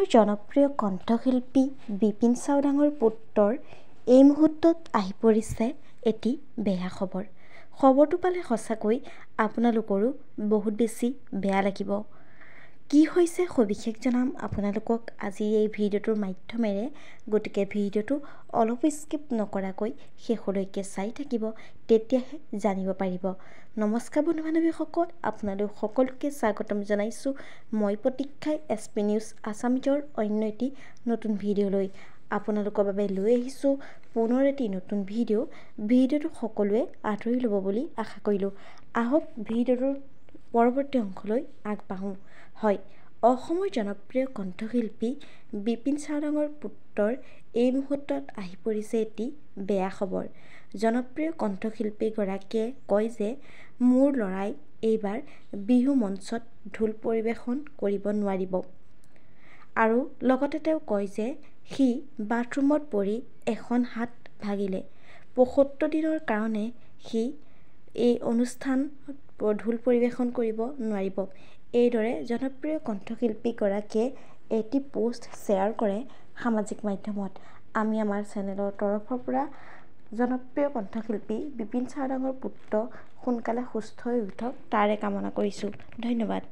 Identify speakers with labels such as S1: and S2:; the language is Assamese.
S1: অসমৰ জনপ্ৰিয় কণ্ঠশিল্পী বিপিন চাওডাঙৰ পুত্ৰৰ এই মুহূৰ্তত আহি পৰিছে এটি বেয়া খবৰ। খবৰটো পালে সঁচাকৈ আপোনালোকৰো বহুত বেছি বেয়া লাগিব। কি হৈছে সবিশেষ জনাম আপোনালোকক আজি এই ভিডিঅ'টোৰ মাধ্যমেৰে। গতিকে ভিডিঅ'টো অলপ স্কিপ নকৰাকৈ শেষলৈকে চাই থাকিব, তেতিয়াহে জানিব পাৰিব। নমস্কাৰ বন্ধু বান্ধৱীসকল, আপোনালোক সকলোকে স্বাগতম জনাইছোঁ মই প্ৰতীক্ষাই SP নিউজ আছামিজৰ অন্য এটি নতুন ভিডিঅ'লৈ। আপোনালোকৰ বাবে লৈ আহিছোঁ পুনৰ এটি নতুন ভিডিঅ'টো সকলোৱে আদৰি ল'ব বুলি আশা কৰিলোঁ। আহক ভিডিঅ'টোৰ পৰৱৰ্তী অংশলৈ আগবাঢ়োঁ। হয়, অসমৰ জনপ্ৰিয় কণ্ঠশিল্পী বিপিন চাওডাঙৰ পুত্ৰৰ এই মুহূৰ্তত আহি পৰিছে এটি বেয়া খবৰ। জনপ্ৰিয় কণ্ঠশিল্পীগৰাকীয়ে কয় যে মোৰ ল'ৰাই এইবাৰ বিহু মঞ্চত ঢোল পৰিৱেশন কৰিব নোৱাৰিব। আৰু লগতে তেওঁ কয় যে সি বাথৰুমত পৰি এখন হাত ভাগিলে ৭৫ দিনৰ কাৰণে সি এই অনুষ্ঠানত ঢোল পৰিৱেশন কৰিব নোৱাৰিব। এইদৰে জনপ্ৰিয় কণ্ঠশিল্পীগৰাকীয়ে এটি পোষ্ট শ্বেয়াৰ কৰে সামাজিক মাধ্যমত। আমি আমাৰ চেনেলৰ তৰফৰ পৰা জনপ্ৰিয় কণ্ঠশিল্পী বিপিন চাওডাঙৰ পুত্ৰ সোনকালে সুস্থ হৈ উঠক তাৰে কামনা কৰিছোঁ। ধন্যবাদ।